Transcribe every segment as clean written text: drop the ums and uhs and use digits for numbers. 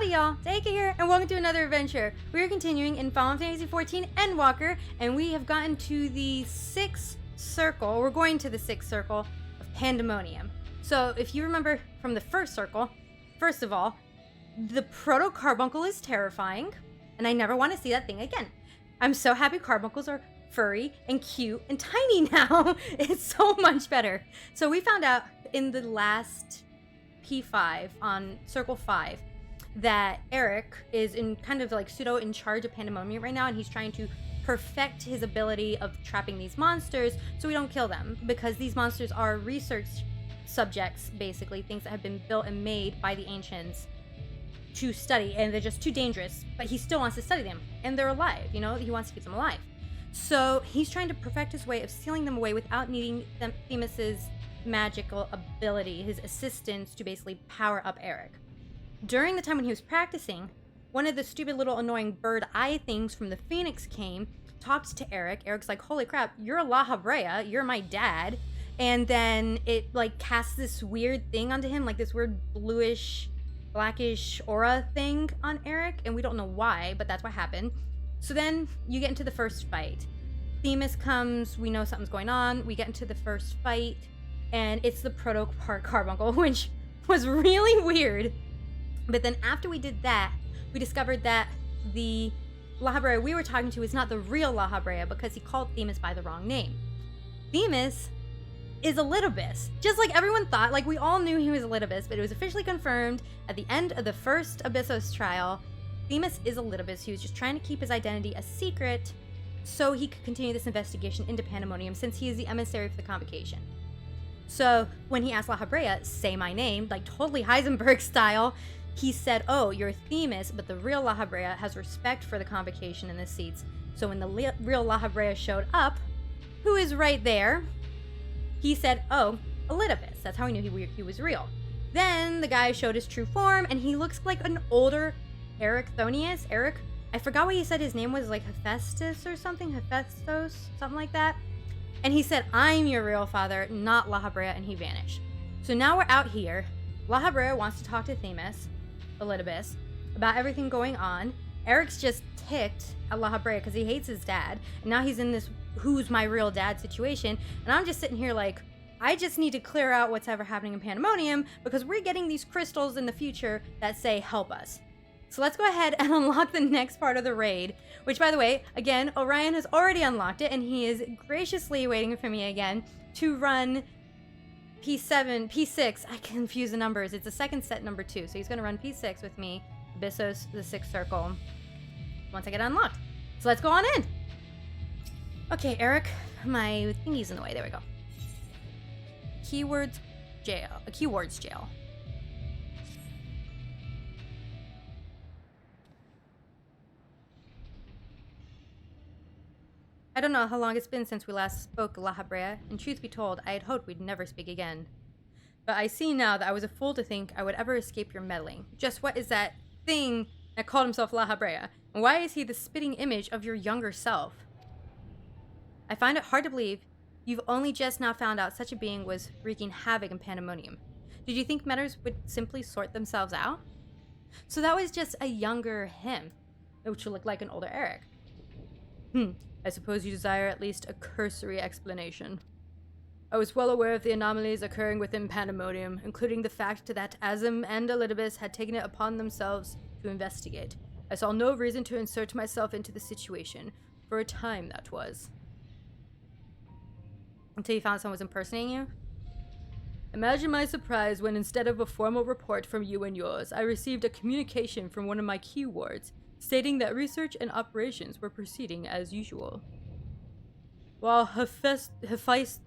Howdy y'all, Daika here, and welcome to another adventure. We are continuing in Final Fantasy XIV Endwalker, and we have gotten to the 6th circle. We're going to the 6th circle of Pandemonium. So if you remember from the first circle, first of all, the proto-carbuncle is terrifying, and I never want to see that thing again. I'm so happy carbuncles are furry and cute and tiny now. It's so much better. So we found out in the last P5 on Circle 5 that Eric is in kind of like pseudo in charge of Pandemonium right now, and he's trying to perfect his ability of trapping these monsters so we don't kill them, because these monsters are research subjects, basically things that have been built and made by the ancients to study, and they're just too dangerous, but he still wants to study them, and they're alive, you know, he wants to keep them alive. So he's trying to perfect his way of sealing them away without needing Themis's magical ability, his assistance, to basically power up Eric. During the time when he was practicing, one of the stupid little annoying bird eye things from the Phoenix came, talked to Eric. Eric's like, holy crap, you're Lahabrea, you're my dad. And then it like casts this weird thing onto him, like this weird bluish, blackish aura thing on Eric, and we don't know why, but that's what happened. So then you get into the first fight. Themis comes, we know something's going on, we get into the first fight, and it's the proto-carbuncle, which was really weird. But then after we did that, we discovered that the Lahabrea we were talking to is not the real Lahabrea, because he called Themis by the wrong name. Themis is Elidibus, just like everyone thought. Like, we all knew he was Elidibus, but it was officially confirmed at the end of the first Abyssos trial. Themis is Elidibus. He was just trying to keep his identity a secret so he could continue this investigation into Pandemonium, since he is the emissary for the convocation. So when he asked Lahabrea, say my name, like totally Heisenberg style, he said, oh, you're Themis, but the real Lahabrea has respect for the convocation and the seats. So when the real Lahabrea showed up, who is right there, he said, oh, Elidibus. That's how he knew he was real. Then the guy showed his true form, and he looks like an older Eric Thonius. Eric, I forgot what he said his name was, like Hephaestus or something, Hephaestos, something like that. And he said, I'm your real father, not Lahabrea, and he vanished. So now we're out here. Lahabrea wants to talk to Themis, Elidibus, about everything going on. Eric's just ticked at Lahabrea because he hates his dad, and now he's in this who's my real dad situation, and I'm just sitting here like, I just need to clear out what's ever happening in Pandemonium, because we're getting these crystals in the future that say help us. So let's go ahead and unlock the next part of the raid, which, by the way, again, Orion has already unlocked it, and he is graciously waiting for me again to run P7, P6, I confuse the numbers, it's the second set number 2, so he's going to run P6 with me, Abyssos, the 6th circle, once I get unlocked. So let's go on in! Okay, Eric, my thingy's in the way, there we go. Keywords jail. I don't know how long it's been since we last spoke, Lahabrea, and truth be told, I had hoped we'd never speak again. But I see now that I was a fool to think I would ever escape your meddling. Just what is that thing that called himself Lahabrea, and why is he the spitting image of your younger self? I find it hard to believe you've only just now found out such a being was wreaking havoc in Pandemonium. Did you think matters would simply sort themselves out? So that was just a younger him, which would look like an older Eric. I suppose you desire at least a cursory explanation. I was well aware of the anomalies occurring within Pandemonium, including the fact that Azim and Elidibus had taken it upon themselves to investigate. I saw no reason to insert myself into the situation, for a time that was. Until you found someone was impersonating you? Imagine my surprise when, instead of a formal report from you and yours, I received a communication from one of my key wards, stating that research and operations were proceeding as usual. While Hephaestos'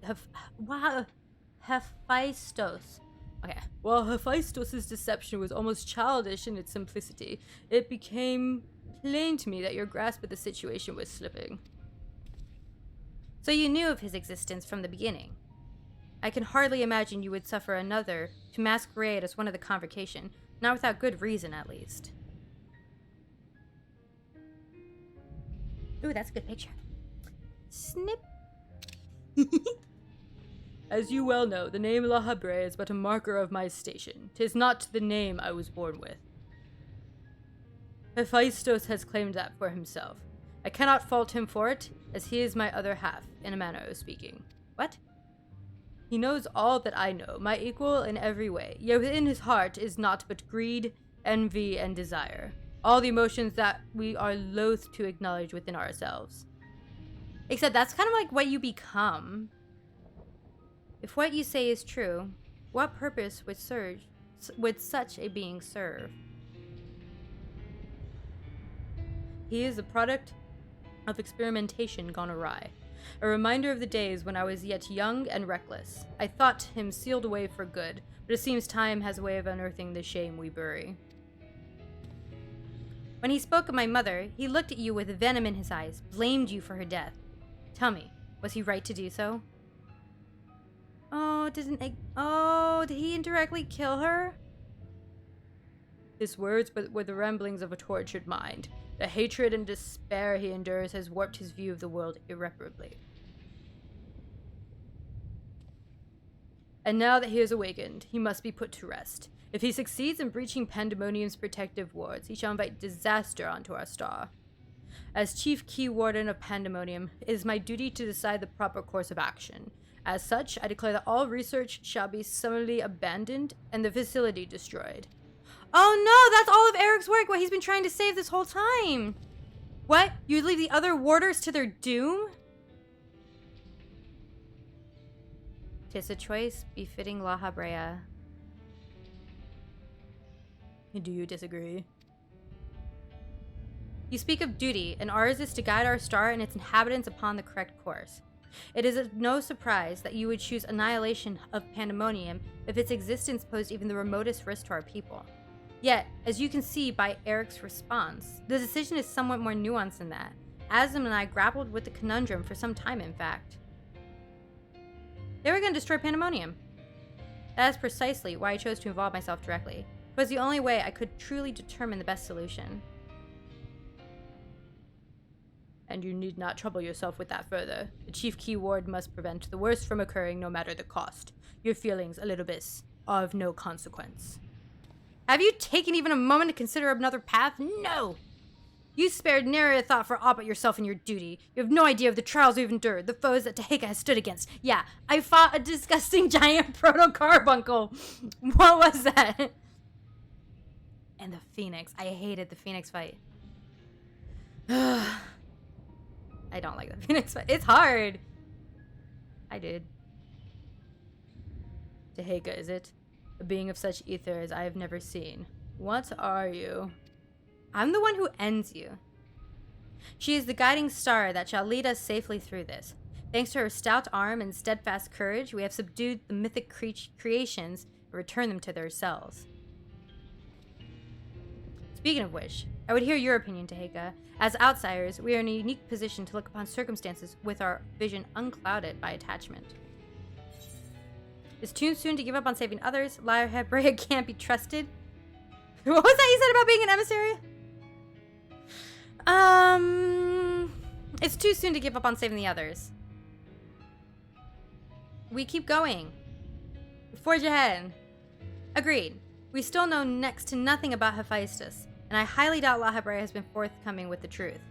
deception was almost childish in its simplicity, it became plain to me that your grasp of the situation was slipping. So you knew of his existence from the beginning. I can hardly imagine you would suffer another to masquerade as one of the convocation, not without good reason at least. Ooh, that's a good picture. Snip. As you well know, the name Lahabrea is but a marker of my station. 'Tis not the name I was born with. Hephaestus has claimed that for himself. I cannot fault him for it, as he is my other half, in a manner of speaking. What? He knows all that I know, my equal in every way, yet within his heart is naught but greed, envy, and desire. All the emotions that we are loath to acknowledge within ourselves. Except that's kind of like what you become. If what you say is true, what purpose would such a being serve? He is a product of experimentation gone awry. A reminder of the days when I was yet young and reckless. I thought him sealed away for good, but it seems time has a way of unearthing the shame we bury. When he spoke of my mother, he looked at you with venom in his eyes, blamed you for her death. Tell me, was he right to do so? Did he indirectly kill her? His words were the ramblings of a tortured mind. The hatred and despair he endures has warped his view of the world irreparably. And now that he is awakened, he must be put to rest. If he succeeds in breaching Pandemonium's protective wards, he shall invite disaster onto our star. As Chief Key Warden of Pandemonium, it is my duty to decide the proper course of action. As such, I declare that all research shall be summarily abandoned and the facility destroyed. Oh no, that's all of Eric's work, what he's been trying to save this whole time. What? You'd leave the other warders to their doom? 'Tis a choice befitting Lahabrea. Do you disagree? You speak of duty, and ours is to guide our star and its inhabitants upon the correct course. It is no surprise that you would choose annihilation of Pandemonium if its existence posed even the remotest risk to our people. Yet, as you can see by Eric's response, the decision is somewhat more nuanced than that. Asm and I grappled with the conundrum for some time, in fact. They were going to destroy Pandemonium. That is precisely why I chose to involve myself directly. It was the only way I could truly determine the best solution. And you need not trouble yourself with that further. The Chief Key Ward must prevent the worst from occurring no matter the cost. Your feelings, Elidibus, are of no consequence. Have you taken even a moment to consider another path? No! You spared nary a thought for aught but yourself and your duty. You have no idea of the trials we've endured, the foes that Teheka has stood against. Yeah, I fought a disgusting giant proto-carbuncle. What was that? And the Phoenix. I hated the Phoenix fight. I don't like the Phoenix fight. It's hard. I did. Teheka, is it? A being of such ether as I have never seen. What are you? I'm the one who ends you. She is the guiding star that shall lead us safely through this. Thanks to her stout arm and steadfast courage, we have subdued the mythic creations and returned them to their cells. Speaking of which, I would hear your opinion, Teheka. As outsiders, we are in a unique position to look upon circumstances with our vision unclouded by attachment. It's too soon to give up on saving others. Lahabrea can't be trusted. What was that you said about being an emissary? It's too soon to give up on saving the others. We keep going. Forge ahead. Agreed. We still know next to nothing about Hephaestus, and I highly doubt Lahabrea has been forthcoming with the truth.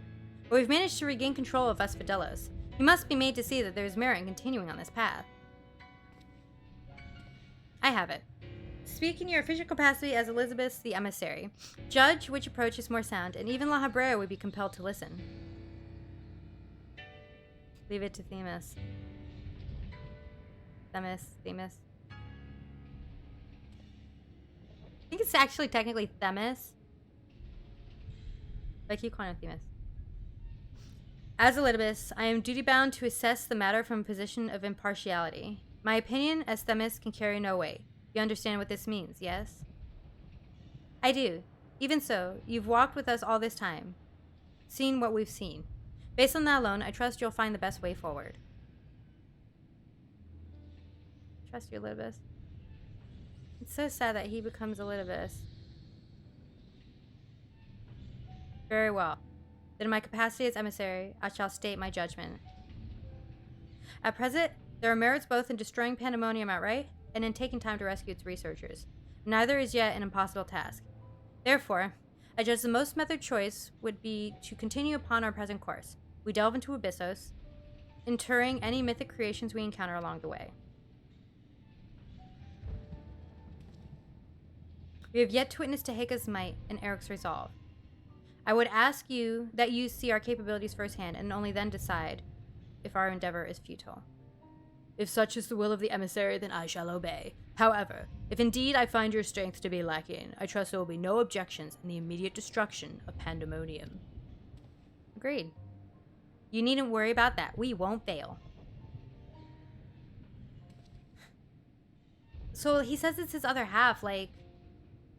But we've managed to regain control of Vesfidelos. He must be made to see that there is merit in continuing on this path. I have it. Speak in your official capacity as Elizabeth the emissary. Judge which approach is more sound, and even Lahabrea would be compelled to listen. Leave it to Themis. Themis. I think it's actually technically Themis. But I keep calling her Themis. As Elidibus, I am duty-bound to assess the matter from a position of impartiality. My opinion as Themis can carry no weight. You understand what this means, yes? I do. Even so, you've walked with us all this time. Seen what we've seen. Based on that alone, I trust you'll find the best way forward. Trust you, Elidibus. It's so sad that he becomes Elidibus. Very well. Then in my capacity as emissary, I shall state my judgment. At present, there are merits both in destroying Pandemonium outright and in taking time to rescue its researchers. Neither is yet an impossible task. Therefore, I judge the most method choice would be to continue upon our present course. We delve into Abyssos, interring any mythic creations we encounter along the way. We have yet to witness Tehega's might and Eric's resolve. I would ask you that you see our capabilities firsthand and only then decide if our endeavor is futile. If such is the will of the emissary, then I shall obey. However, if indeed I find your strength to be lacking, I trust there will be no objections in the immediate destruction of Pandemonium. Agreed. You needn't worry about that. We won't fail. So he says it's his other half, like,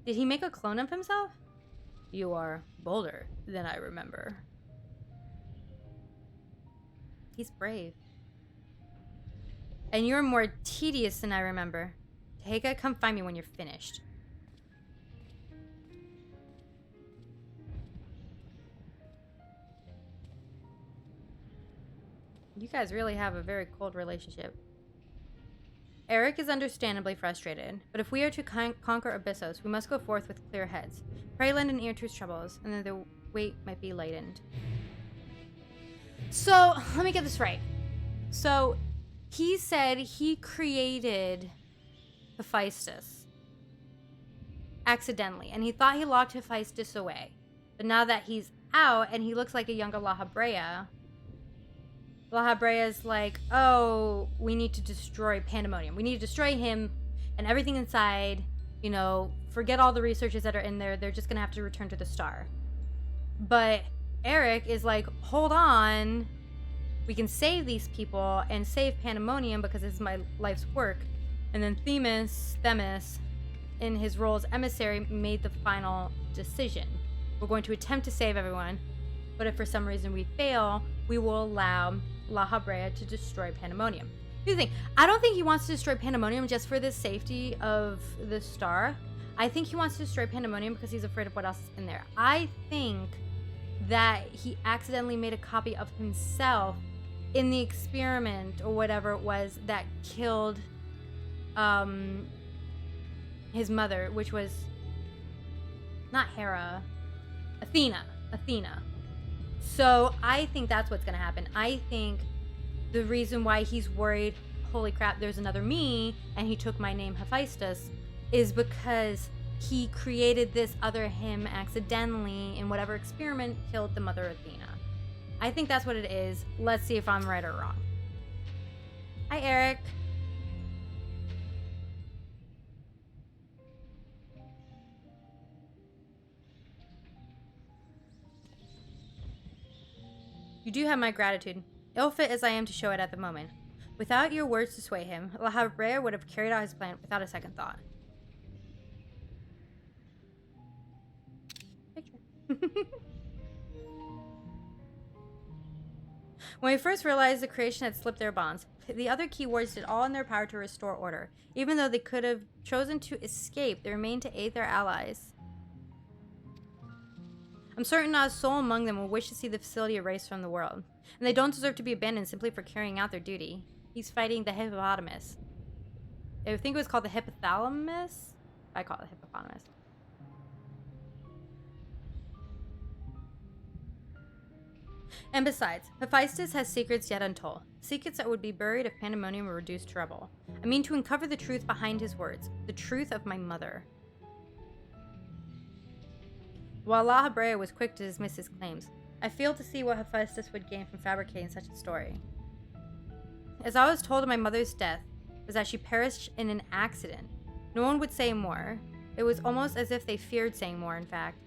did he make a clone of himself? You are bolder than I remember. He's brave. And you're more tedious than I remember. Tehega, come find me when you're finished. You guys really have a very cold relationship. Eric is understandably frustrated, but if we are to conquer Abyssos, we must go forth with clear heads. Pray lend an ear to his troubles, and then the weight might be lightened. So, let me get this right. So, he said he created Hephaestus accidentally, and he thought he locked Hephaestus away. But now that he's out and he looks like a younger Lahabrea, Lahabrea's like, oh, we need to destroy Pandemonium. We need to destroy him and everything inside. You know, forget all the researchers that are in there. They're just going to have to return to the star. But Eric is like, hold on. We can save these people and save Pandemonium because this is my life's work. And then Themis, in his role as emissary, made the final decision. We're going to attempt to save everyone. But if for some reason we fail, we will allow Lahabrea to destroy Pandemonium. Here's the thing. I don't think he wants to destroy Pandemonium just for the safety of the star. I think he wants to destroy Pandemonium because he's afraid of what else is in there. I think that he accidentally made a copy of himself in the experiment or whatever it was that killed his mother, which was not Hera, Athena. So I think that's what's going to happen. I think the reason why he's worried, holy crap, there's another me, and he took my name Hephaestus, is because he created this other him accidentally in whatever experiment killed the mother Athena. I think that's what it is. Let's see if I'm right or wrong. Hi, Eric. You do have my gratitude, ill-fit as I am to show it at the moment. Without your words to sway him, Lahabrea would have carried out his plan without a second thought. Picture. When we first realized the creation had slipped their bonds, the other keywords did all in their power to restore order. Even though they could have chosen to escape, they remained to aid their allies. I'm certain not a soul among them will wish to see the facility erased from the world, and they don't deserve to be abandoned simply for carrying out their duty. He's fighting the hippopotamus. I think it was called the hypothalamus? I call it the hippopotamus. And besides, Hephaestus has secrets yet untold. Secrets that would be buried if Pandemonium were reduced to rubble. I mean to uncover the truth behind his words. The truth of my mother. While Lahabrea was quick to dismiss his claims, I failed to see what Hephaestus would gain from fabricating such a story. As I was told of my mother's death, was that she perished in an accident. No one would say more. It was almost as if they feared saying more, in fact.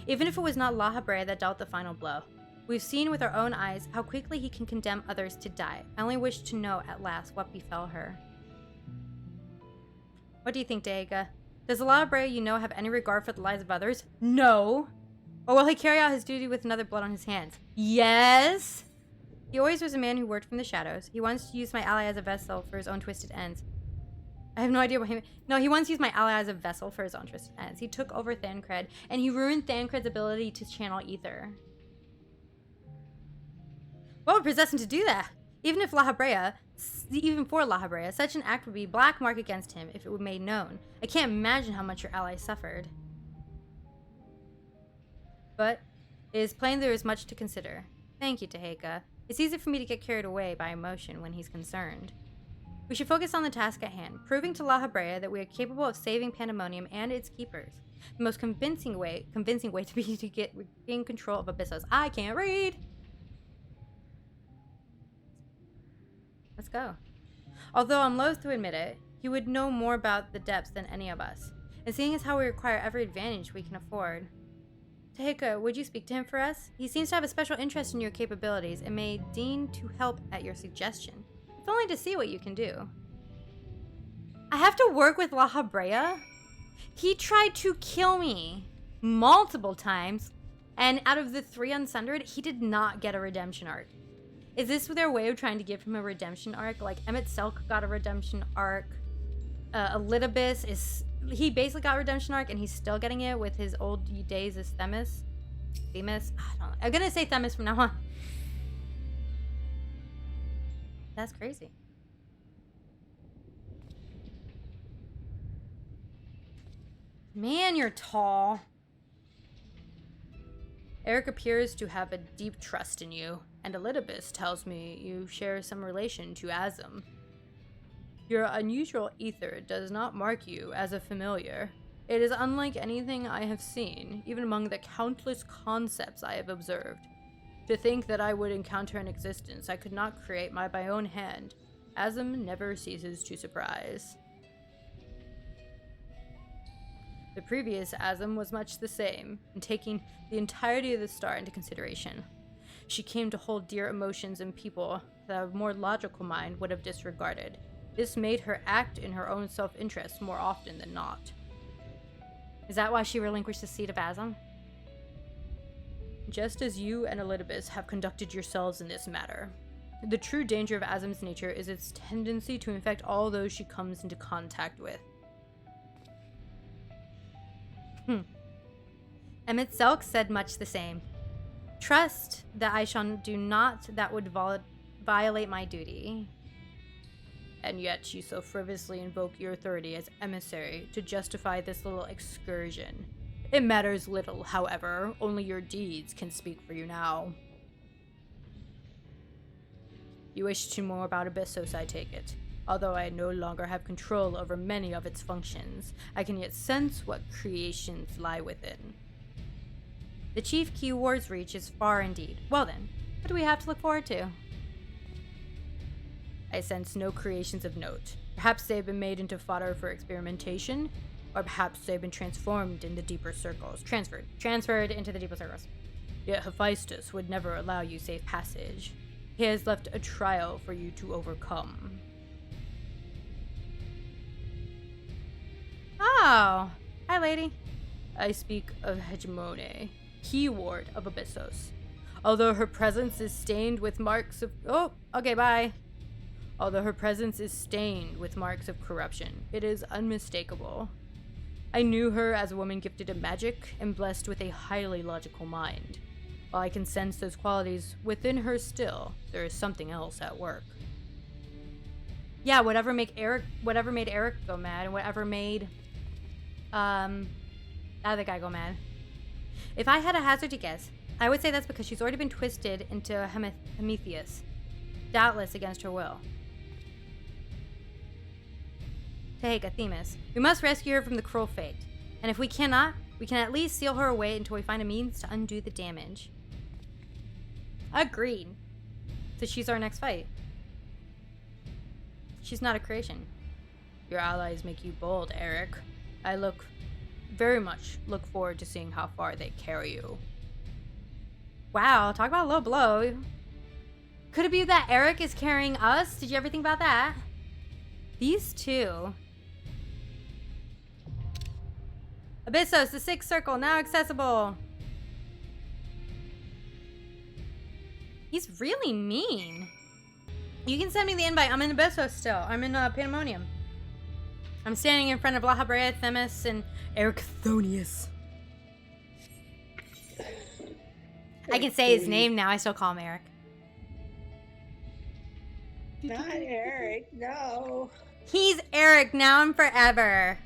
Even if it was not Lahabrea that dealt the final blow. We've seen with our own eyes how quickly he can condemn others to die. I only wish to know at last what befell her. What do you think, Tehega? Does the Lahabrea you know have any regard for the lives of others? No. Or will he carry out his duty with another blood on his hands? Yes. He always was a man who worked from the shadows. He wants to use my ally as a vessel for his own twisted ends. I have no idea what he... No, he wants to use my ally as a vessel for his own twisted ends. He took over Thancred, and he ruined Thancred's ability to channel ether. What would possess him to do that? Even for Lahabrea, such an act would be black mark against him if it were made known. I can't imagine how much your ally suffered. But it is plain there is much to consider. Thank you, Teheka. It's easy for me to get carried away by emotion when he's concerned. We should focus on the task at hand, proving to Lahabrea that we are capable of saving Pandemonium and its keepers. The most convincing way to be to get in control of Abyssos. I can't read! Let's go. Although I'm loath to admit it, he would know more about the depths than any of us. And seeing as how we require every advantage we can afford. Teheka, would you speak to him for us? He seems to have a special interest in your capabilities and may deign to help at your suggestion. If only to see what you can do. I have to work with Lahabrea? He tried to kill me multiple times, and out of the 3 Unsundered, he did not get a redemption arc. Is this their way of trying to give him a redemption arc? Like, Emmett Selk got a redemption arc. Elidibus he basically got a redemption arc, and he's still getting it with his old days as Themis. Themis? I don't know. I'm gonna say Themis from now on. That's crazy. Man, you're tall. Eric appears to have a deep trust in you, and Elidibus tells me you share some relation to Azim. Your unusual ether does not mark you as a familiar. It is unlike anything I have seen, even among the countless concepts I have observed. To think that I would encounter an existence I could not create by my own hand, Azim never ceases to surprise. The previous Azim was much the same, in taking the entirety of the star into consideration. She came to hold dear emotions in people that a more logical mind would have disregarded. This made her act in her own self-interest more often than not. Is that why she relinquished the seat of Azim? Just as you and Elidibus have conducted yourselves in this matter. The true danger of Azim's nature is its tendency to infect all those she comes into contact with. Emmett Selk said much the same. Trust that I shall do not that would violate my duty. And yet you so frivolously invoke your authority as emissary to justify this little excursion. It matters little, however, only your deeds can speak for you now. You wish to know more about Abyssos, I take it. Although I no longer have control over many of its functions, I can yet sense what creations lie within. The chief keyword's reach is far indeed. Well then, what do we have to look forward to? I sense no creations of note. Perhaps they've been made into fodder for experimentation, or perhaps they've been transformed in the deeper circles. Transferred into the deeper circles. Yet Hephaestus would never allow you safe passage. He has left a trial for you to overcome. Oh, hi lady. I speak of Hegemone, keyword of Abyssos. Although her presence is stained with marks of... Oh, okay, bye. Although her presence is stained with marks of corruption, it is unmistakable. I knew her as a woman gifted in magic and blessed with a highly logical mind. While I can sense those qualities within her still, there is something else at work. Yeah, whatever made Eric go mad, and whatever made the other guy go mad. If I had a hazard to guess, I would say that's because she's already been twisted into a Prometheus, doubtless against her will. Teheka, Themis, we must rescue her from the cruel fate, and if we cannot, we can at least seal her away until we find a means to undo the damage. Agreed. So she's our next fight. She's not a creation. Your allies make you bold, Eric. I very much look forward to seeing how far they carry you. Wow, talk about a low blow. Could it be that Eric is carrying us? Did you ever think about that? These two. Abyssos, the sixth circle, now accessible. He's really mean. You can send me the invite. I'm in Abyssos still. I'm in Pandemonium. I'm standing in front of Lahabrea, Themis, and Eric Themis. I can say his name now. I still call him Eric. Not Eric, no. He's Eric now and forever.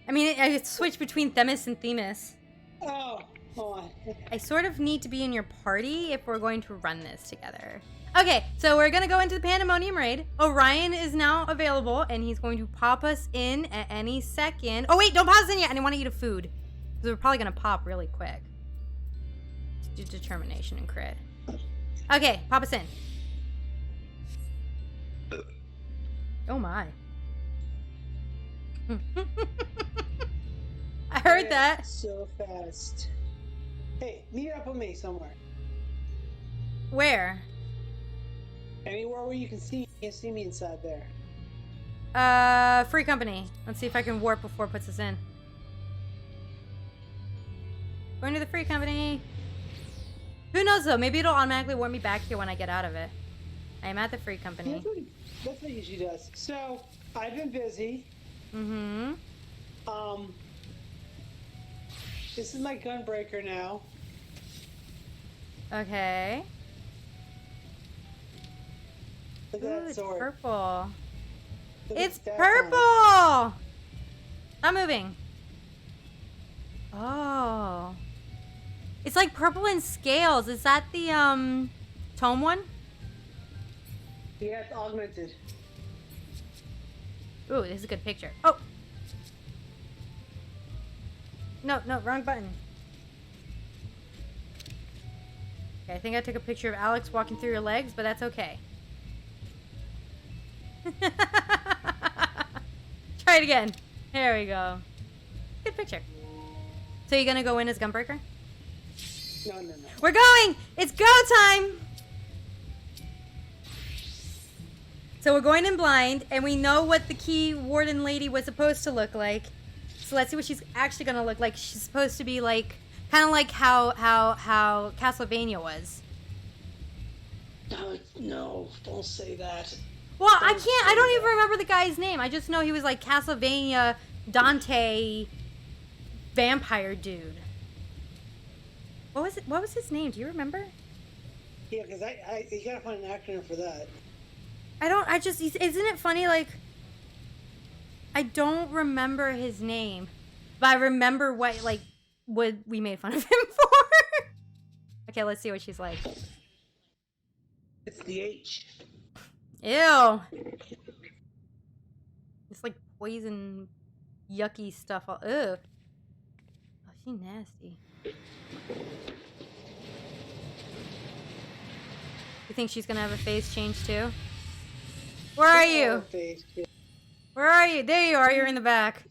I mean, I switched between Themis and Themis. Oh, on. I sort of need to be in your party if we're going to run this together. Okay, so we're gonna go into the Pandemonium raid. Orion is now available, and he's going to pop us in at any second. Oh wait, don't pop us in yet. I want to eat a food. Because we're probably gonna pop really quick. Let's do determination and crit. Okay, pop us in. Oh my. I heard that. So fast. Hey, meet up with me somewhere. Where? Anywhere where you can see me inside there. Free company. Let's see if I can warp before it puts us in. Going to the free company. Who knows though? Maybe it'll automatically warp me back here when I get out of it. I am at the free company. That's what it usually does. So, I've been busy. Mm-hmm. This is my gunbreaker now. Okay. Look Ooh, at that it's sword. purple. Look It's at that purple! Not moving. Oh. It's like purple in scales. Is that the, tome one? Yeah, it's augmented. Ooh, this is a good picture. Oh! No, wrong button. Okay, I think I took a picture of Alex walking through your legs, but that's okay. Try it again. There we go. Good picture. So you gonna go in as Gunbreaker? No. We're going! It's go time! So we're going in blind, and we know what the key warden lady was supposed to look like. So let's see what she's actually gonna look like. She's supposed to be like, kind of like how Castlevania was. No, don't say that. Well, I don't even remember the guy's name. I just know he was like Castlevania Dante vampire dude. What was his name? Do you remember? Yeah, because you gotta find an acronym for that. Isn't it funny, like, I don't remember his name, but I remember what we made fun of him for. Okay, let's see what she's like. It's the H. Ew. It's like poison, yucky stuff. Ugh. Oh, she's nasty. You think she's gonna have a face change too? Where are you? Where are you? There you are. You're in the back.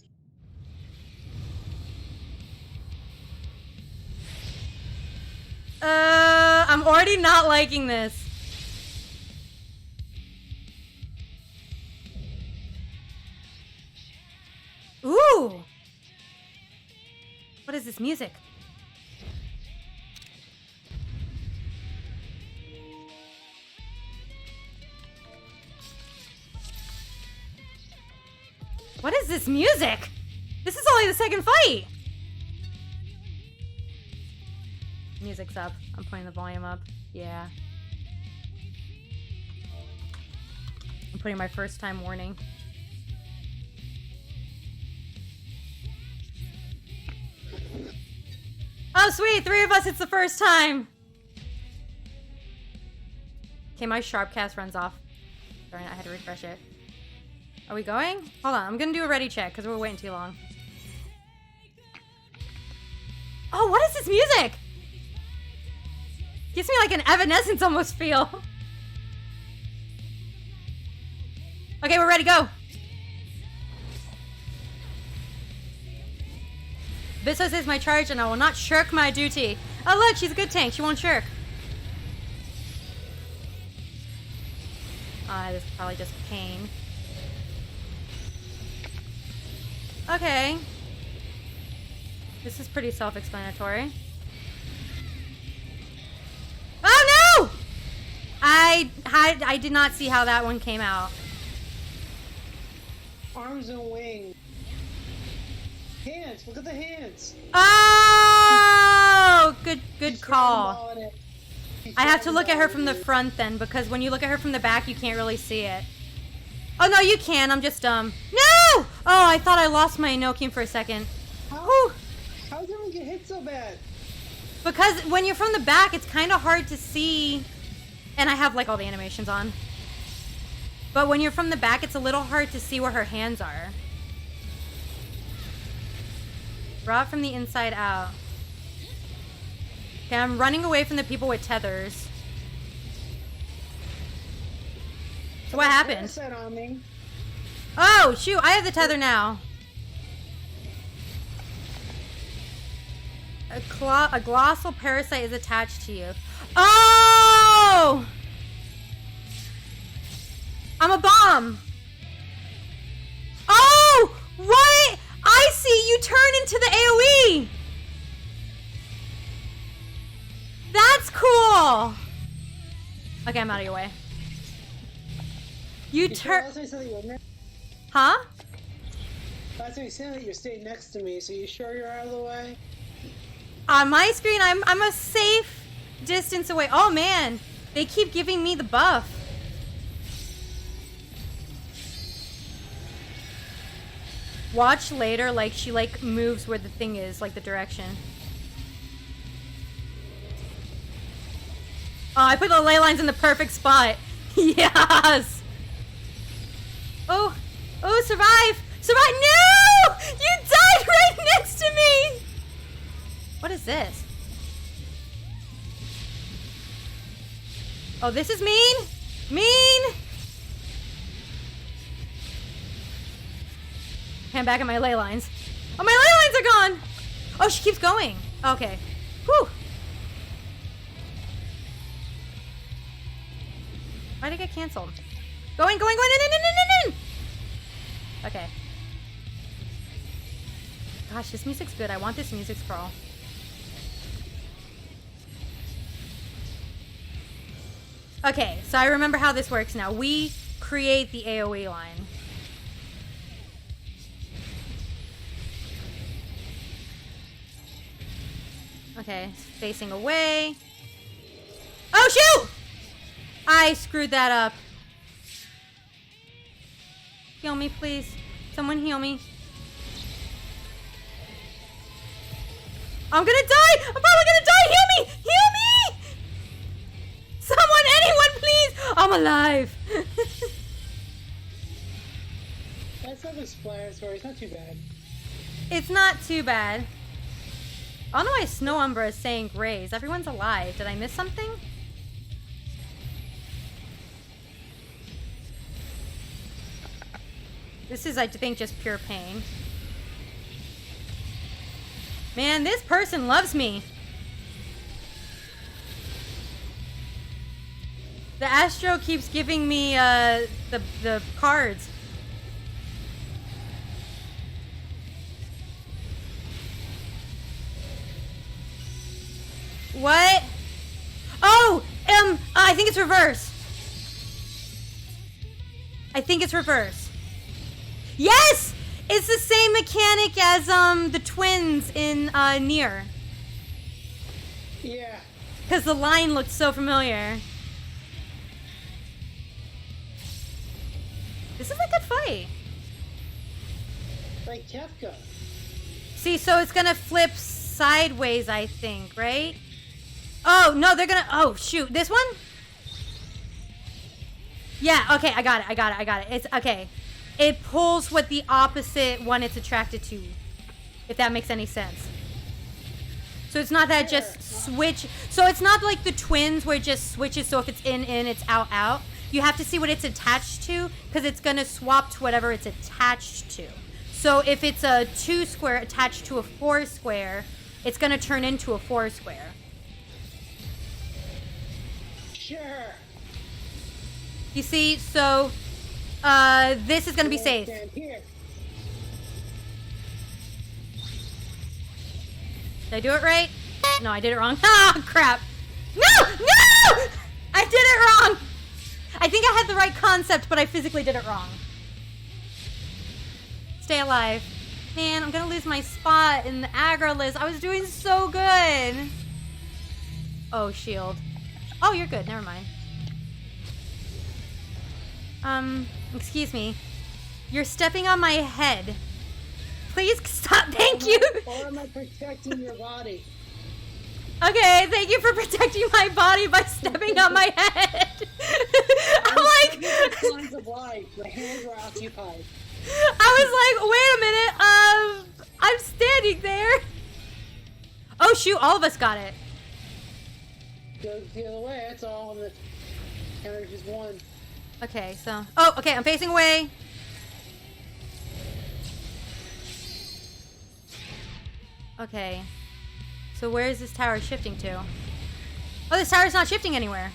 I'm already not liking this. Ooh! What is this music? What is this music? This is only the second fight! Music's up. I'm putting the volume up. Yeah. I'm putting my first time warning. Oh, sweet! 3 of us, it's the first time! Okay, my Sharpcast runs off. Darn it, I had to refresh it. Are we going? Hold on, I'm gonna do a ready check, because we're waiting too long. Oh, what is this music? Gives me like an Evanescence almost feel. Okay, we're ready, go! Vissos is my charge, and I will not shirk my duty. Oh look, she's a good tank. She won't shirk. This is probably just pain. Okay. This is pretty self-explanatory. Oh no! I did not see how that one came out. Arms and wings. Hands, look at the hands. Oh! Good call. She's I have to grabbing look at her on from the it. front then, because when you look at her from the back, you can't really see it. Oh no, you can. I'm just dumb. No! Oh, I thought I lost my Enochian for a second. How Whew. did everyone get hit so bad? Because when you're from the back, it's kind of hard to see. And I have like all the animations on. But when you're from the back, it's a little hard to see where her hands are. Draw it from the inside out. Okay, I'm running away from the people with tethers. So what happened? On me. Oh, shoot, I have the tether now. A glossal parasite is attached to you. Oh! I'm a bomb. Oh! What? I see, you turn into the AoE. That's cool. Okay, I'm out of your way. You turn. Huh? That's what you said, that you're staying next to me, so you sure you're out of the way? On my screen, I'm a safe distance away. Oh man, they keep giving me the buff. Watch later, like she like moves where the thing is, like the direction. Oh, I put the ley lines in the perfect spot. Yes. Oh, survive! Survive! No! You died right next to me! What is this? Oh, this is mean? Mean! Okay, I'm back at my ley lines. Oh, my ley lines are gone! Oh, she keeps going. Okay. Whew. Why'd it get canceled? Going, in! Okay. Gosh, this music's good. I want this music scroll. Okay, so I remember how this works now. We create the AoE line. Okay, facing away. Oh, shoot! I screwed that up. Heal me, please. Someone heal me. I'm gonna die! I'm probably gonna die! Heal me! Heal me! Someone, anyone, please! I'm alive! That's not a splatter story. It's not too bad. It's not too bad. I don't know why Snow Umbra is saying graze. Everyone's alive. Did I miss something? This is, I think, just pure pain. Man, this person loves me. The Astro keeps giving me the cards. What? Oh, I think it's reverse. I think it's reverse. Yes! It's the same mechanic as the twins in Nier. Yeah. Because the line looked so familiar. This is a good fight. Like Kefka. See, so it's gonna flip sideways, I think, right? Oh, no, they're gonna... Oh, shoot. This one? Yeah, okay, I got it. It's... Okay. It pulls what the opposite one it's attracted to, if that makes any sense. So it's not that just switch. So it's not like the twins where it just switches. So if it's in, it's out. You have to see what it's attached to because it's going to swap to whatever it's attached to. So if it's a 2 square attached to a 4 square, it's going to turn into a 4 square. Sure. You see, so... this is gonna be safe. Here. Did I do it right? No, I did it wrong. Ah, crap. No! I did it wrong! I think I had the right concept, but I physically did it wrong. Stay alive. Man, I'm gonna lose my spot in the aggro list. I was doing so good. Oh, shield. Oh, you're good. Never mind. Excuse me. You're stepping on my head. Please stop. Thank you. Or am I protecting your body? Okay, thank you for protecting my body by stepping on my head. I'm like... Lines of life. My hands were occupied. I was like, wait a minute, I'm standing there. Oh shoot, all of us got it. Go the other way, that's all. And the counter just won. Okay, so... Oh, okay, I'm facing away. Okay. So where is this tower shifting to? Oh, this tower's not shifting anywhere.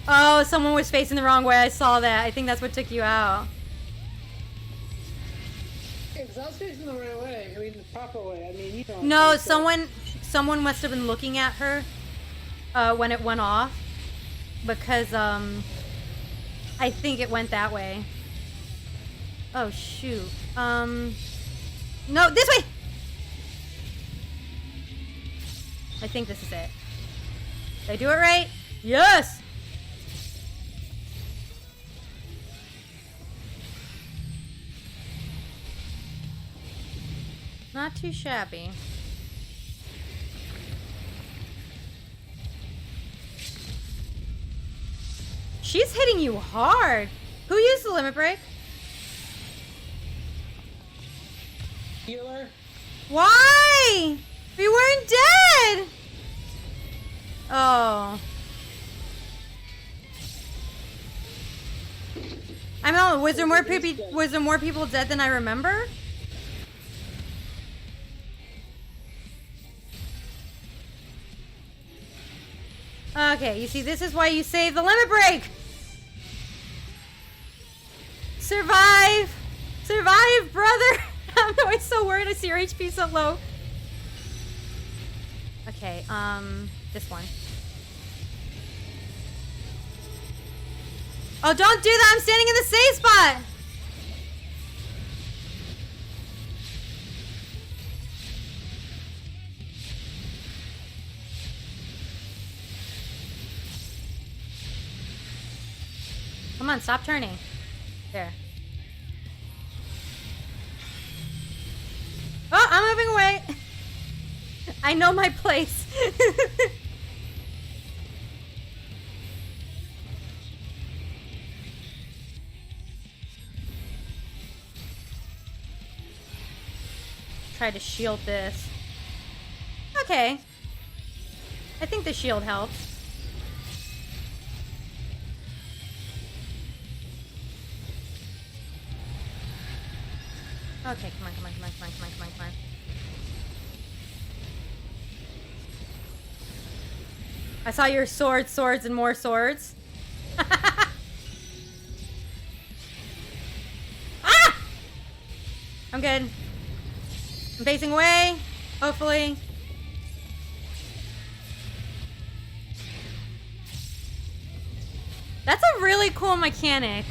Oh, someone was facing the wrong way. I saw that. I think that's what took you out. Yeah, because I was facing the right way. I mean, the proper way. I mean, you know. No, someone must have been looking at her when it went off, because I think it went that way. Oh shoot. No, this way. I think this is it. Did I do it right? Yes. Not too shabby. She's hitting you hard. Who used the limit break? Healer? Why? We weren't dead. Oh. I don't know. Was there more people dead than I remember? Okay, you see, this is why you save the limit break. Survive! Survive, brother! I'm always so worried I see your HP so low. Okay, this one. Oh, don't do that! I'm standing in the safe spot! Come on, stop turning. There. Oh, I'm moving away. I know my place. Try to shield this. Okay. I think the shield helps. Okay, come on, come on, come on, come on, come on, come on, come on. I saw your swords, and more swords. Ah! I'm good. I'm facing away, hopefully. That's a really cool mechanic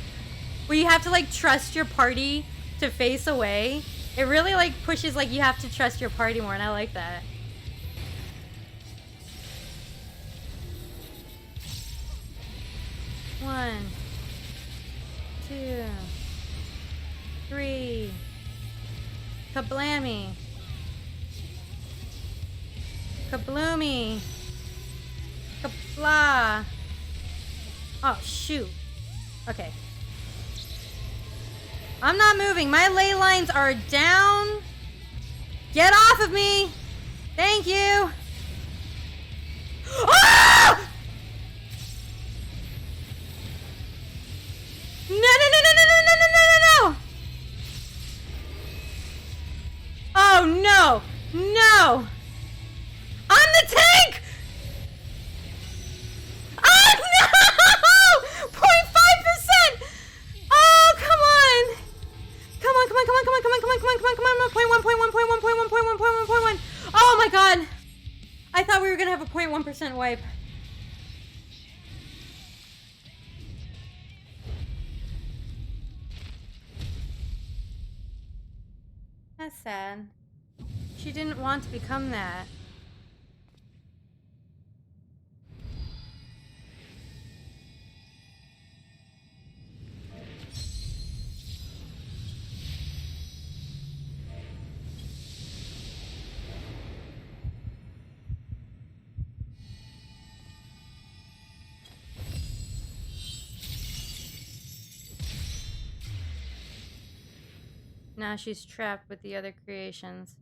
where you have to like trust your party to face away. It really like pushes like you have to trust your party more, and I like that. One, two, three. Kablammy. Kabloomy. Kabla. Oh shoot. Okay. I'm not moving. My ley lines are down. Get off of me. Thank you. Ah! No, no, no, no, no, no, no, no, no, no. Oh, no. No. I'm the tank. Oh, no. 0.5%. Oh, come on. Come on, come on, come on, come on, come on, come on, come on, come on, come on, 0.1. Oh my god. I thought we were gonna have a 0.1% wipe. That's sad. She didn't want to become that. Now she's trapped with the other creations.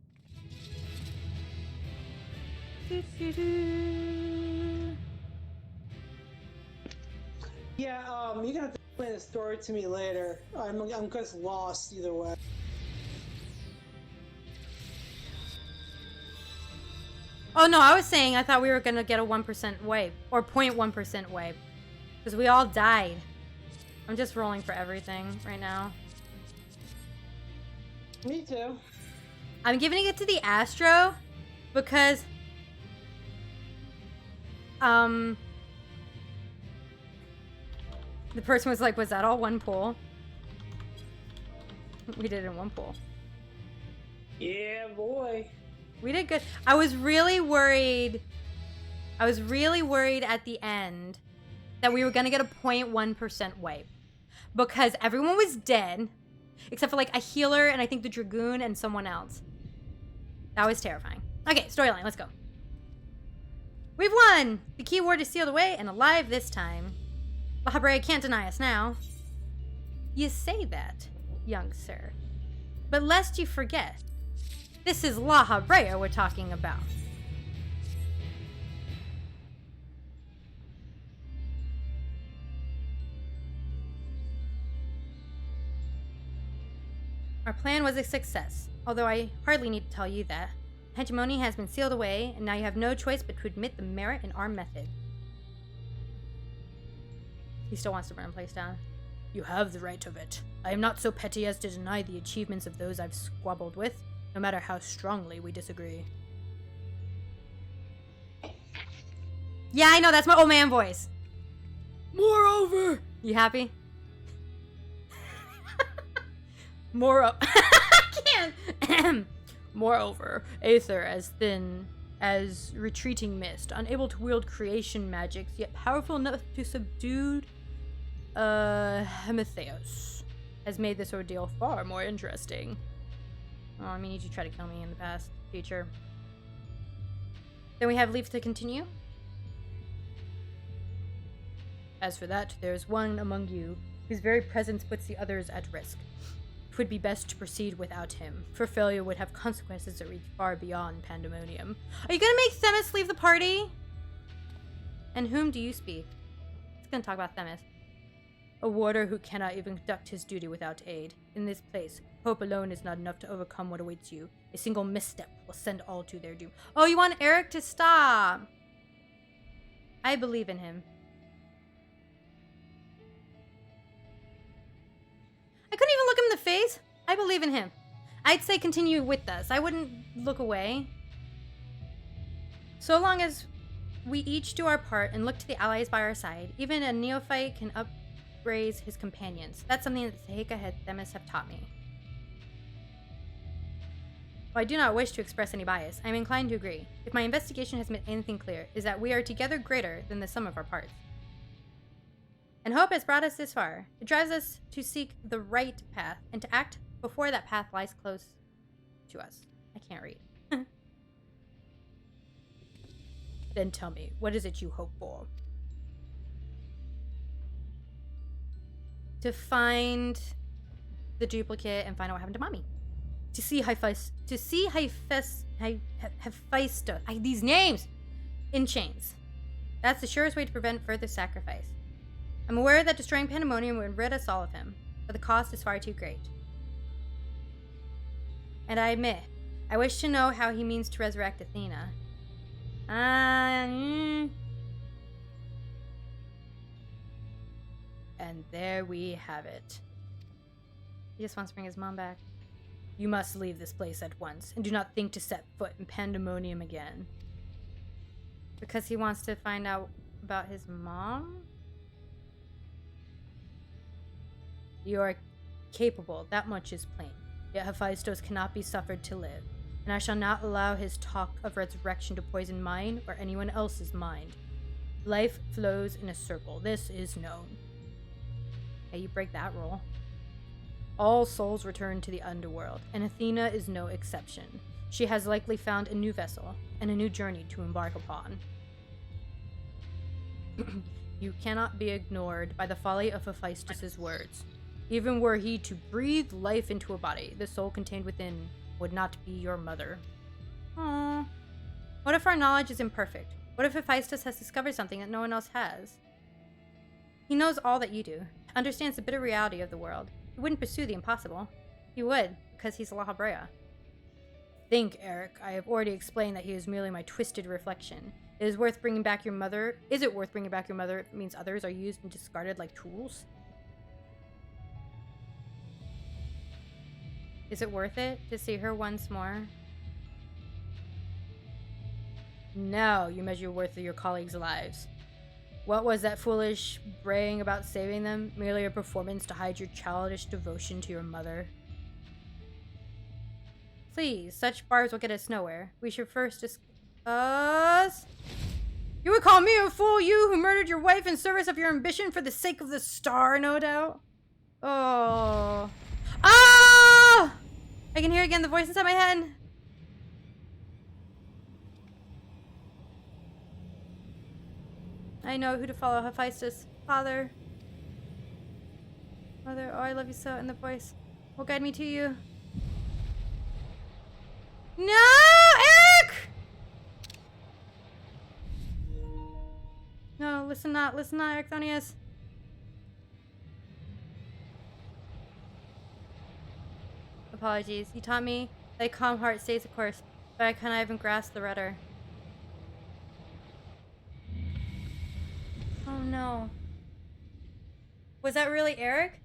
Yeah, you're gonna have to explain the story to me later. I'm just lost either way. Oh no, I was saying I thought we were gonna get a 1% wave. Or 0.1% wave. Because we all died. I'm just rolling for everything right now. Me too. I'm giving it to the Astro because the person was like, was that all one pull? We did it in one pull. Yeah, boy. We did good. I was really worried at the end that we were gonna get a 0.1% wipe. Because everyone was dead. Except for like a healer and I think the Dragoon and someone else. That was terrifying. Okay, storyline, let's go. We've won! The key ward is sealed away and alive this time. Lahabrea can't deny us now. You say that, young sir. But lest you forget, this is Lahabrea we're talking about. Our plan was a success, although I hardly need to tell you that. Hegemony has been sealed away, and now you have no choice but to admit the merit in our method. He still wants to burn place down. You have the right of it. I am not so petty as to deny the achievements of those I've squabbled with, no matter how strongly we disagree. Yeah, I know, that's my old man voice. Moreover! You happy? I can't. Moreover, Aether as thin as retreating mist, unable to wield creation magics, yet powerful enough to subdue Hemetheus, has made this ordeal far more interesting. Oh, I mean, you try to kill me in the past, future. Then we have leave to continue. As for that, there is one among you whose very presence puts the others at risk. It would be best to proceed without him, for failure would have consequences that reach far beyond Pandemonium. Are you gonna make Themis leave the party? And whom do you speak? He's gonna talk about Themis. A warder who cannot even conduct his duty without aid. In this place, hope alone is not enough to overcome what awaits you. A single misstep will send all to their doom. Oh, you want Eric to stop? I believe in him. I couldn't even look him in the face. I believe in him. I'd say continue with us. I wouldn't look away. So long as we each do our part and look to the allies by our side, even a neophyte can upraise his companions. That's something that Teheka and Themis have taught me. While I do not wish to express any bias, I am inclined to agree. If my investigation has made anything clear, is that we are together greater than the sum of our parts. And hope has brought us this far. It drives us to seek the right path and to act before that path lies close to us. I can't read. Then tell me, what is it you hope for? To find the duplicate and find out what happened to Mommy. To see Hephaestus, these names, in chains. That's the surest way to prevent further sacrifice. I'm aware that destroying Pandemonium would rid us all of him, but the cost is far too great. And I admit, I wish to know how he means to resurrect Athena. And there we have it. He just wants to bring his mom back. You must leave this place at once, and do not think to set foot in Pandemonium again. Because he wants to find out about his mom? You are capable, that much is plain. Yet Hephaestus cannot be suffered to live, and I shall not allow his talk of resurrection to poison mine or anyone else's mind. Life flows in a circle, this is known. Hey, you break that rule. All souls return to the underworld, and Athena is no exception. She has likely found a new vessel, and a new journey to embark upon. You cannot be ignored by the folly of Hephaestus' words. Even were he to breathe life into a body, the soul contained within would not be your mother. Aww. What if our knowledge is imperfect? What if Hephaestus has discovered something that no one else has? He knows all that you do, understands the bitter reality of the world. He wouldn't pursue the impossible. He would, because he's Lahabrea. Think, Eric. I have already explained that he is merely my twisted reflection. Is it worth bringing back your mother if it means others are used and discarded like tools? Is it worth it to see her once more? Now you measure worth of your colleagues' lives. What was that foolish braying about saving them? Merely a performance to hide your childish devotion to your mother? Please, such barbs will get us nowhere. We should first discuss... You would call me a fool, you who murdered your wife in service of your ambition for the sake of the star, no doubt? Oh. Ah! I can hear again the voice inside my head. I know who to follow. Hephaestus. Father. Mother. Oh, I love you so. And the voice will guide me to you. No! Eric! No, listen not, Eric Themis. Apologies. You taught me that a calm heart stays the course, but I cannot even grasp the rudder. Oh no. Was that really Eric?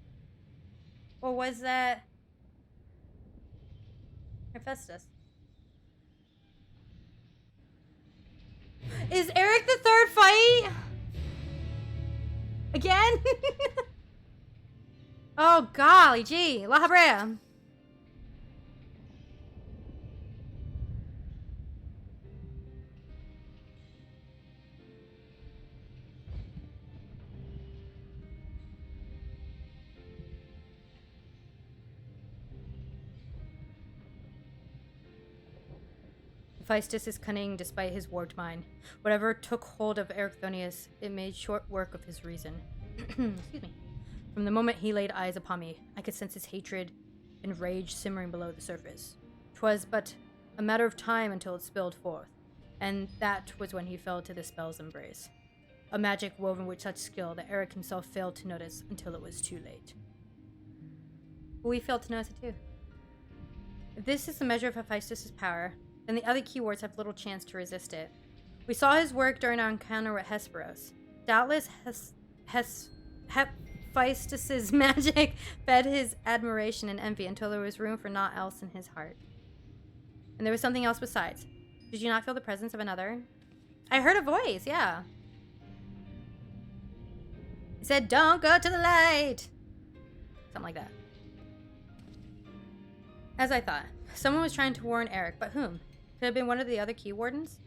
Or was that Hephaestus? Is Eric the third fight? Again? Oh golly gee, Lahabrea. Hephaestus is cunning despite his warped mind. Whatever took hold of Eric Themis, it made short work of his reason. Excuse me. From the moment he laid eyes upon me, I could sense his hatred and rage simmering below the surface. 'Twas but a matter of time until it spilled forth, and that was when he fell to the spell's embrace. A magic woven with such skill that Eric himself failed to notice until it was too late. We failed to notice it too. If this is the measure of Hephaestus' power, then the other keywords have little chance to resist it. We saw his work during our encounter with Hesperos. Doubtless Hephaestus' magic fed his admiration and envy until there was room for naught else in his heart. And there was something else besides. Did you not feel the presence of another? I heard a voice, yeah. It said, "Don't go to the light." Something like that. As I thought, someone was trying to warn Eric, but whom? Could it have been one of the other keywards?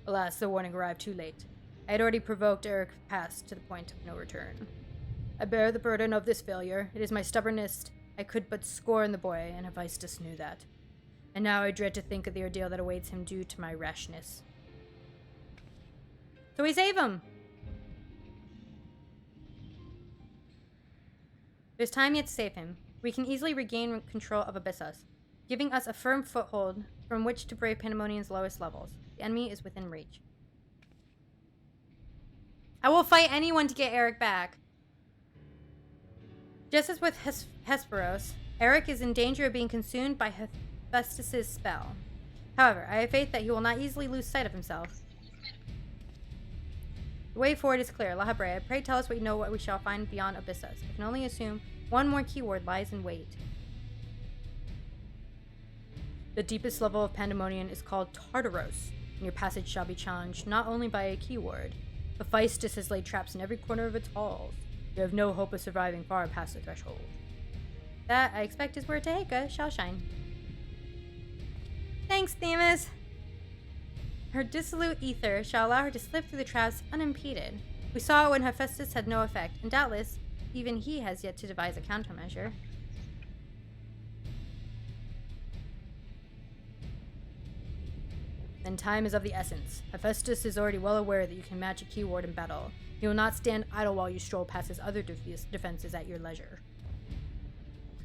Alas, the warning arrived too late. I had already provoked Eric past to the point of no return. I bear the burden of this failure. It is my stubbornness. I could but scorn the boy, and Hephaestus knew that. And now I dread to think of the ordeal that awaits him due to my rashness. So we save him! There's time yet to save him. We can easily regain control of Abyssos, giving us a firm foothold from which to brave Pandemonium's lowest levels. The enemy is within reach. I will fight anyone to get Eric back. Just as with Hesperos, Eric is in danger of being consumed by Hephaestus' spell. However, I have faith that he will not easily lose sight of himself. The way forward is clear. Lahabrea, pray tell us what you know what we shall find beyond Abyssos. I can only assume one more keyword lies in wait. The deepest level of Pandemonium is called Tartaros, and your passage shall be challenged not only by a keyword. Hephaestus has laid traps in every corner of its halls. You have no hope of surviving far past the threshold. That, I expect, is where Teheka shall shine. Thanks, Themis! Her dissolute ether shall allow her to slip through the traps unimpeded. We saw it when Hephaestus had no effect, and doubtless, even he has yet to devise a countermeasure. Then time is of the essence. Hephaestus is already well aware that you can match a keyword in battle. He will not stand idle while you stroll past his other defenses at your leisure.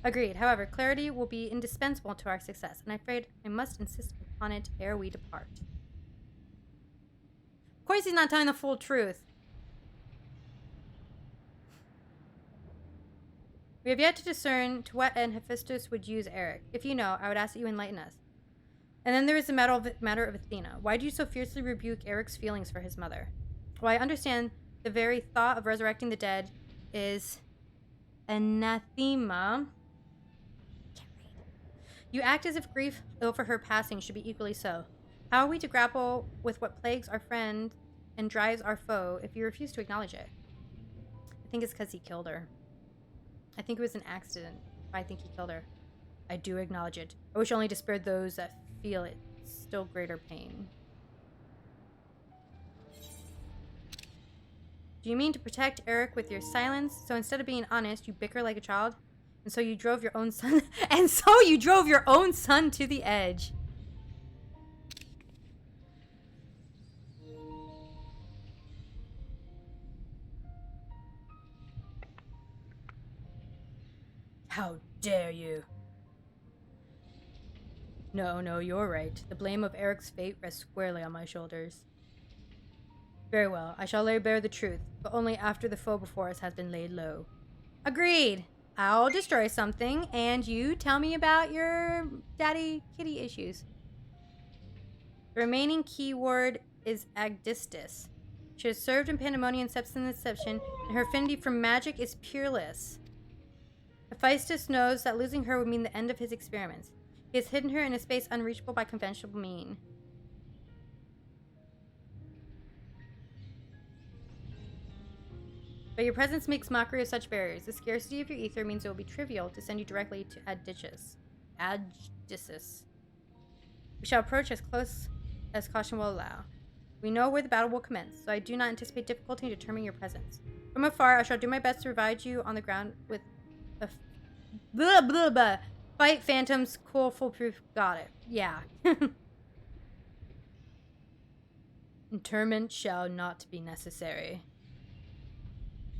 Agreed. However, clarity will be indispensable to our success, and I'm afraid I must insist upon it ere we depart. Of course he's not telling the full truth. We have yet to discern to what end Hephaestus would use Eric. If you know, I would ask that you enlighten us. And then there is the matter of Athena. Why do you so fiercely rebuke Eric's feelings for his mother? Well, I understand the very thought of resurrecting the dead is anathema. Can't read. You act as if grief over her passing should be equally so. How are we to grapple with what plagues our friend and drives our foe if you refuse to acknowledge it? I think it's because he killed her. I think it was an accident. I think he killed her. I do acknowledge it. I wish only to spare those that feel it still greater pain. Do you mean to protect Eric with your silence? So instead of being honest, you bicker like a child? And so you drove your own son to the edge. How dare you? No, you're right. The blame of Eric's fate rests squarely on my shoulders. Very well, I shall lay bare the truth, but only after the foe before us has been laid low. Agreed. I'll destroy something, and you tell me about your daddy kitty issues. The remaining keyword is Agdistis. She has served in Pandemonium Steps in Deception, and her affinity for magic is peerless. Hephaestus knows that losing her would mean the end of his experiments. He has hidden her in a space unreachable by conventional means. But your presence makes mockery of such barriers. The scarcity of your ether means it will be trivial to send you directly to Agdistis. We shall approach as close as caution will allow. We know where the battle will commence, so I do not anticipate difficulty in determining your presence. From afar, I shall do my best to provide you on the ground with a blah blah blah. Fight phantoms, cool, foolproof. Got it. Yeah. Interment shall not be necessary.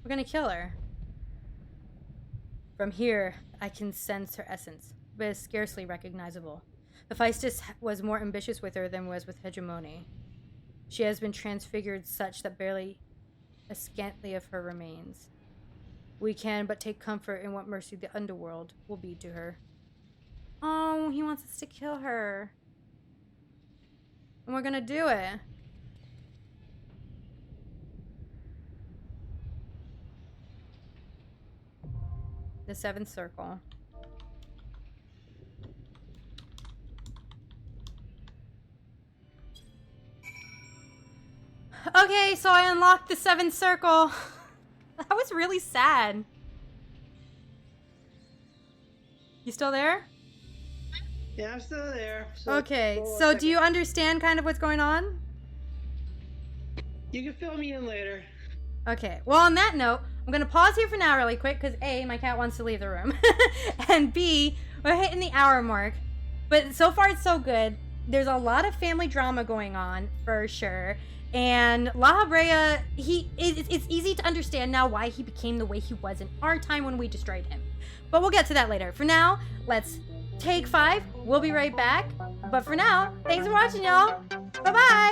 We're gonna kill her. From here, I can sense her essence, but is scarcely recognizable. Hephaestus was more ambitious with her than was with Hegemony. She has been transfigured such that barely a scantly of her remains. We can but take comfort in what mercy the underworld will be to her. Oh, he wants us to kill her. And we're gonna do it. The seventh circle. Okay, so I unlocked the seventh circle. That was really sad. You still there? Yeah, I'm still there. Okay, so do you understand kind of what's going on? You can fill me in later. Okay, well, on that note, I'm going to pause here for now really quick because A, my cat wants to leave the room. And B, we're hitting the hour mark. But so far, it's so good. There's a lot of family drama going on, for sure. And Lahabrea, it's easy to understand now why he became the way he was in our time when we destroyed him. But we'll get to that later. For now, let's take 5. We'll be right back. But for now, thanks for watching, y'all. Bye-bye.